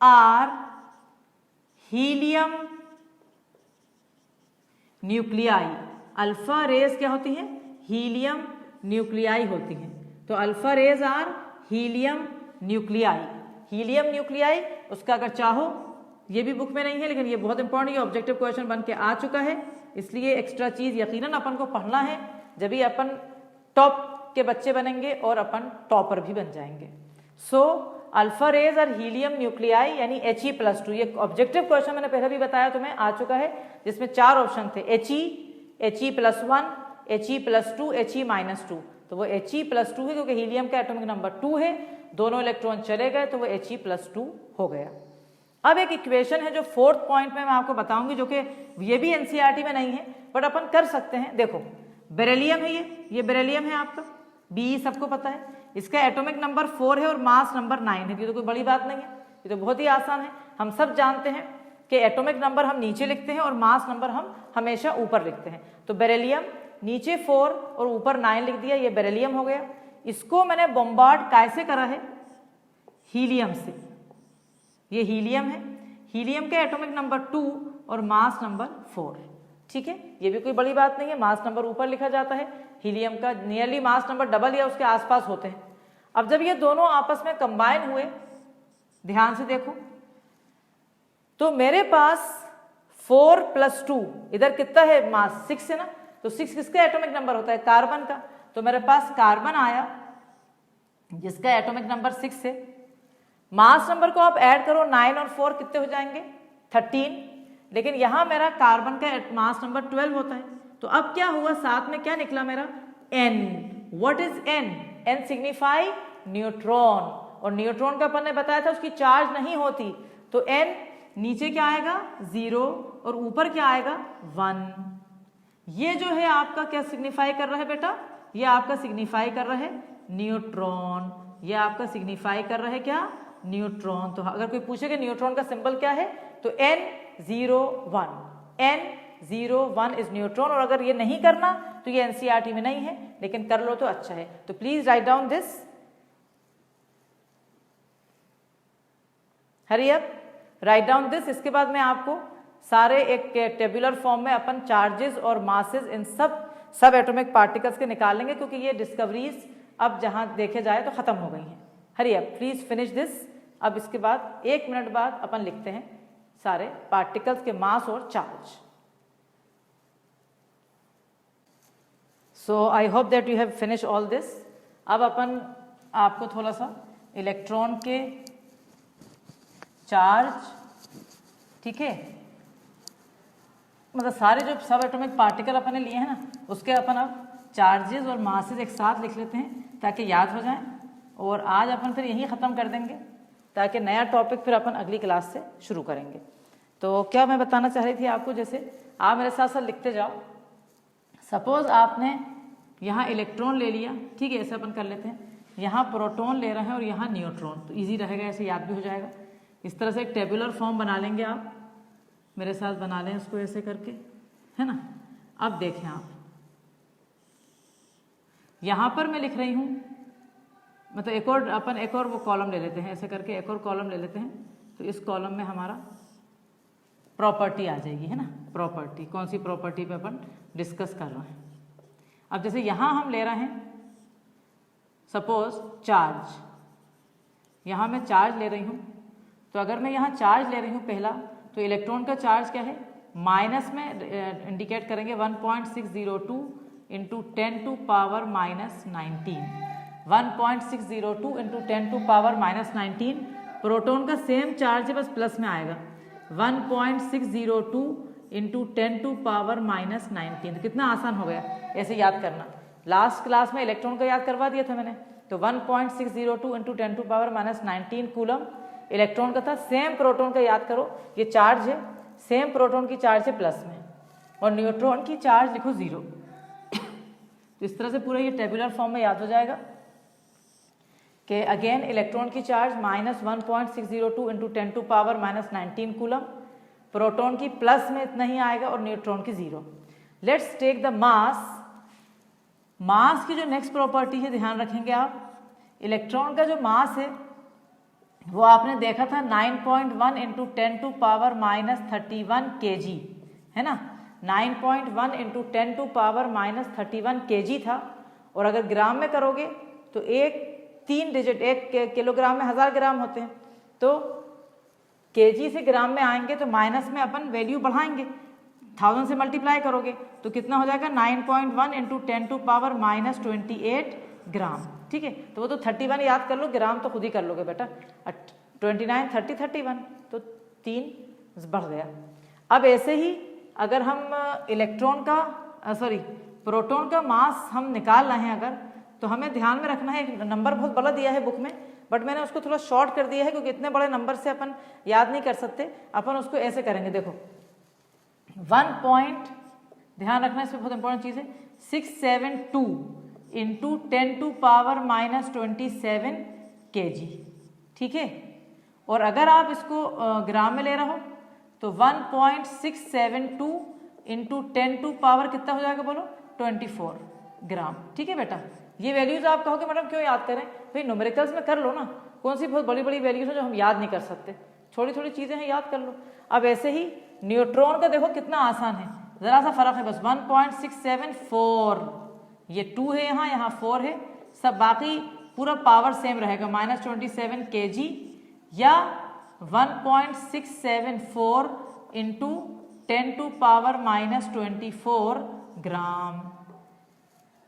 S1: are helium nuclei. Alpha rays क्या होती है? हीलियम न्यूक्लियाई होती हैं। तो alpha rays are helium nuclei. Helium nuclei उसका अगर चाहो, ये भी बुक में नहीं है लेकिन ये बहुत इंपॉर्टेंट, ये ऑब्जेक्टिव क्वेश्चन बन के आ चुका है, इसलिए एक्स्ट्रा चीज यकीनन अपन को पढ़ना है, जब भी अपन टॉप के बच्चे बनेंगे और अपन टॉपर भी बन जाएंगे। सो अल्फा रेज और हीलियम न्यूक्लियाई यानी He+2। ये ऑब्जेक्टिव क्वेश्चन मैंने पहले भी बताया तुम्हें, आ चुका है, जिसमें 4 ऑप्शन थे, He+1, He+2, He-2। तो वो He+2 है क्योंकि हीलियम का एटॉमिक नंबर 2 है, दोनों इलेक्ट्रॉन चले गए तो वो He+2 हो गया। अब एक इक्वेशन है जो 4th पॉइंट में मैं आपको बताऊंगी, जो कि ये भी एनसीईआरटी में नहीं है बट अपन कर सकते हैं। देखो बेरिलियम है, ये बेरिलियम है आपका, बी सबको पता है, इसका एटॉमिक नंबर 4 है और मास नंबर 9 है। ये तो कोई बड़ी बात नहीं है, ये तो बहुत ही आसान है। हम सब जानते हैं कि एटॉमिक नंबर हम नीचे लिखते हैं और मास नंबर हम हमेशा ऊपर लिखते हैं। तो बेरिलियम नीचे 4 और ऊपर 9 लिख दिया, ये बेरिलियम हो गया। इसको मैंने बॉम्बार्ड कैसे करा है? हीलियम से। ये हीलियम है, हीलियम के एटॉमिक नंबर 2 और मास नंबर 4, ठीक है। ये भी कोई बड़ी बात नहीं है, मास नंबर ऊपर लिखा जाता है, हीलियम का नियरली मास नंबर डबल या उसके आसपास होते हैं। अब जब ये दोनों आपस में कंबाइन हुए, ध्यान से देखो, तो मेरे पास 4 + 2, इधर कितना है मास? 6 है ना, तो 6 किसका एटॉमिक नंबर होता है? कार्बन का। तो मेरे पास कार्बन आया जिसका एटॉमिक नंबर 6 है। मास नंबर को आप ऐड करो, 9 और 4 कितने हो जाएंगे? 13। लेकिन यहां मेरा कार्बन का मास नंबर 12 होता है। तो अब क्या हुआ, साथ में क्या निकला मेरा? N। What is N? N signify neutron, और न्यूट्रॉन का अपन ने बताया था उसकी चार्ज नहीं होती। तो N नीचे क्या आएगा? 0 और ऊपर क्या आएगा? 1। ये जो है आपका क्या सिग्निफाई कर रहा है बेटा? ये आपका सिग्निफाई कर रहा है न्यूट्रॉन। ये आपका सिग्निफाई कर रहा है क्या? न्यूट्रॉन। तो अगर कोई पूछे कि न्यूट्रॉन का सिंबल क्या है, तो N01, N01 इज न्यूट्रॉन। और अगर ये नहीं करना तो ये एनसीईआरटी में नहीं है, लेकिन कर लो तो अच्छा है। तो please write down this, hurry up, write down this. इसके बाद मैं आपको सारे एक टेबुलर फॉर्म में अपन चार्जेस और मासेस इन सब एटॉमिक पार्टिकल्स के निकालेंगे, क्योंकि ये डिस्कवरीज अब जहां देखे जाए तो खत्म हो गई हैं। Hurry up, please finish this. अब इसके बाद 1 मिनट बाद अपन लिखते हैं सारे पार्टिकल्स के मास और charge. So I hope that you have finish all this. अब अपन आपको थोड़ा सा इलेक्ट्रॉन के चार्ज, ठीक है, मतलब सारे जो सब एटॉमिक पार्टिकल अपन ने लिए हैं ना, उसके अपन अब चार्जेस और मासेस एक साथ लिख लेते हैं ताकि याद हो जाए। और आज अपन फिर यही ख़त्म कर देंगे ताकि नया टॉपिक फिर अपन अगली क्लास से शुरू करेंगे। तो क्या मैं बताना चाह रही थी आपको, जैसे आप मेरे साथ साथ लिखते जाओ। सपोज आपने यहाँ इलेक्ट्रॉन ले लिया, ठीक है, ऐसे अपन कर लेते हैं, यहाँ प्रोटॉन ले रहे हैं और यहाँ न्यूट्रॉन, तो ईजी रहेगा, ऐसे याद भी हो जाएगा। इस तरह से एक टेबुलर फॉर्म बना लेंगे, आप मेरे साथ बना लें इसको ऐसे करके, है ना। अब देखें आप, यहाँ पर मैं लिख रही हूँ, मतलब एक और वो कॉलम ले लेते हैं, ऐसे करके एक और कॉलम ले लेते हैं। तो इस कॉलम में हमारा प्रॉपर्टी आ जाएगी, है ना। प्रॉपर्टी, कौन सी प्रॉपर्टी पे अपन डिस्कस कर रहे हैं। अब जैसे यहाँ हम ले रहे हैं सपोज चार्ज, यहाँ मैं चार्ज ले रही हूँ। तो अगर मैं यहाँ चार्ज ले रही हूँ पहला, तो इलेक्ट्रॉन का चार्ज क्या है? माइनस में इंडिकेट करेंगे 1.602 इंटू 10⁻⁻19। 1.602 इंटू 10⁻⁻19। प्रोटॉन का सेम चार्ज है, बस प्लस में आएगा। 1.602 इंटू 10⁻⁻19। तो कितना आसान हो गया, ऐसे याद करना। लास्ट क्लास में इलेक्ट्रॉन का याद करवा दिया था मैंने। तो 1.602 इंटू 10⁻⁻19 कूलम इलेक्ट्रॉन का था। सेम प्रोटॉन का याद करो, ये चार्ज है, सेम प्रोटॉन की चार्ज है प्लस में, और न्यूट्रॉन की चार्ज लिखो 0। तो इस तरह से पूरा ये टेबुलर फॉर्म में याद हो जाएगा कि अगेन इलेक्ट्रॉन की चार्ज -1.602 इंटू 10⁻⁻19 कूलम, प्रोटॉन की प्लस में इतना ही आएगा और न्यूट्रॉन की 0। Let's take the mass. Mass की जो नेक्स्ट प्रॉपर्टी है, ध्यान रखेंगे आप, इलेक्ट्रॉन का जो मास है वो आपने देखा था 9.1 इंटू 10⁻31 kg, है ना। 9.1 इंटू 10⁻31 kg था। और अगर ग्राम में करोगे तो 3 डिजिट, 1 किलोग्राम में 1000 ग्राम होते हैं, तो केजी से ग्राम में आएंगे तो माइनस में अपन वैल्यू बढ़ाएंगे, 1000 से मल्टीप्लाई करोगे तो कितना हो जाएगा? 9.1 इंटू 10⁻28 ग्राम। ठीक है, तो वो तो 31 याद कर लो, ग्राम तो खुद ही कर लोगे बेटा। 29 30 31 तो 3 बढ़ गया। अब ऐसे ही अगर हम इलेक्ट्रॉन का प्रोटॉन का मास हम निकाल रहे हैं अगर, तो हमें ध्यान में रखना है, एक नंबर बहुत बड़ा दिया है बुक में, बट मैंने उसको थोड़ा शॉर्ट कर दिया है क्योंकि इतने बड़े नंबर से अपन याद नहीं कर सकते। अपन उसको ऐसे करेंगे, देखो 1 पॉइंट, ध्यान रखना इसमें बहुत इंपॉर्टेंट चीज़ है, 672 into 10 to power minus 27 kg। ठीक है, और अगर आप इसको ग्राम में ले रहे हो तो 1.672 इंटू 10 टू पावर कितना हो जाएगा बोलो, 24 ग्राम। ठीक है बेटा, ये वैल्यूज आप कहोगे मैडम क्यों याद करें, भाई न्यूमेरिकल्स में कर लो ना, कौन सी बहुत बड़ी बड़ी वैल्यूज है जो हम याद नहीं कर सकते, छोटी छोटी चीजें हैं याद कर लो। अब ऐसे ही न्यूट्रॉन का देखो कितना आसान है, जरा सा फर्क है बस, 1.674, ये 2 है यहाँ 4 है, सब बाकी पूरा पावर सेम रहेगा, -27 kg या 1.674 इंटू 10 टू पावर -24 ग्राम।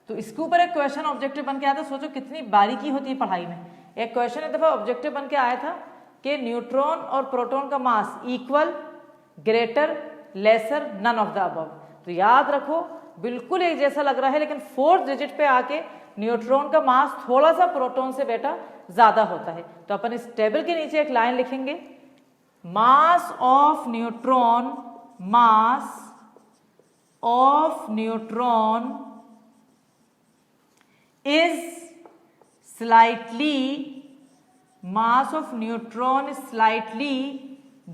S1: तो इसके ऊपर एक क्वेश्चन ऑब्जेक्टिव बन के आया था, सोचो कितनी बारीकी होती है पढ़ाई में। एक क्वेश्चन एक दफा ऑब्जेक्टिव बन के आया था कि न्यूट्रॉन और प्रोटॉन का mass equal, greater, lesser, none of the above. तो याद रखो बिल्कुल एक जैसा लग रहा है, लेकिन 4th डिजिट पे आके न्यूट्रॉन का मास थोड़ा सा प्रोटॉन से बेटा ज्यादा होता है। तो अपन इस टेबल के नीचे एक लाइन लिखेंगे, mass of neutron is slightly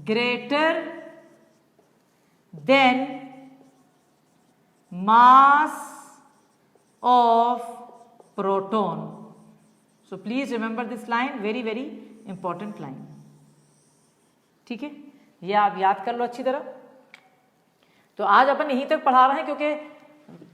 S1: greater than mass of proton. So please remember this line, very very important line. ठीक है, ये आप याद कर लो अच्छी तरह। तो आज अपन यहीं तक पढ़ा रहे हैं क्योंकि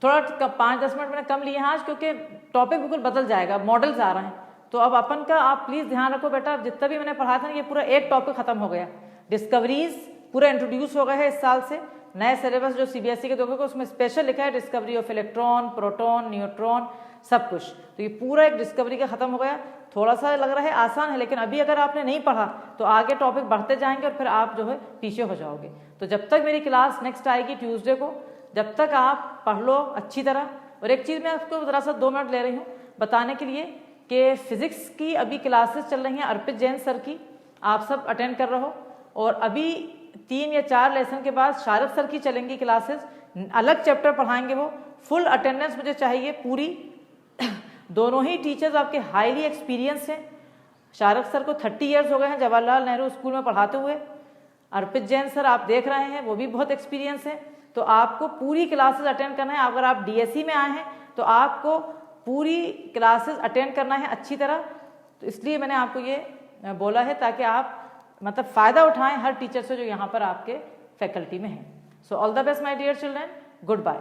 S1: थोड़ा 5-10 मिनट मैंने कम लिए हैं आज, क्योंकि टॉपिक बिल्कुल बदल जाएगा, मॉडल्स आ रहे हैं। तो अब अपन का आप प्लीज ध्यान रखो बेटा, जितना भी मैंने पढ़ाया था ये पूरा एक टॉपिक खत्म हो गया, डिस्कवरीज पूरा इंट्रोड्यूस हो गया है इस साल से। नए सिलेबस जो सीबीएसई के दोगे उसमें स्पेशल लिखा है discovery of electron, proton, neutron, सब कुछ। तो ये पूरा एक डिस्कवरी का खत्म हो गया। थोड़ा सा लग रहा है आसान है, लेकिन अभी अगर आपने नहीं पढ़ा तो आगे टॉपिक बढ़ते जाएंगे और फिर आप जो है पीछे हो जाओगे। तो जब तक मेरी क्लास नेक्स्ट आएगी ट्यूसडे को, जब तक आप पढ़ लो अच्छी तरह। और एक चीज़ मैं आपको जरा सा 2 मिनट ले रही हूँ बताने के लिए कि फिजिक्स की अभी क्लासेस चल रही हैं अर्पित जैन सर की, आप सब अटेंड कर रहे हो। और अभी 3 या 4 लेसन के बाद शारद सर की चलेंगी क्लासेस, अलग चैप्टर पढ़ाएंगे वो। फुल अटेंडेंस मुझे चाहिए पूरी। दोनों ही टीचर्स आपके हाईली एक्सपीरियंस हैं। शारद सर को 30 ईयर्स हो गए हैं जवाहरलाल नेहरू स्कूल में पढ़ाते हुए। अर्पित जैन सर आप देख रहे हैं वो भी बहुत एक्सपीरियंस है। तो आपको पूरी क्लासेस अटेंड करना है। अगर आप डीएससी में आए हैं तो आपको पूरी क्लासेस अटेंड करना है अच्छी तरह। तो इसलिए मैंने आपको ये बोला है ताकि आप मतलब फ़ायदा उठाएं हर टीचर से जो यहाँ पर आपके फैकल्टी में है। So all the best my dear children, good bye.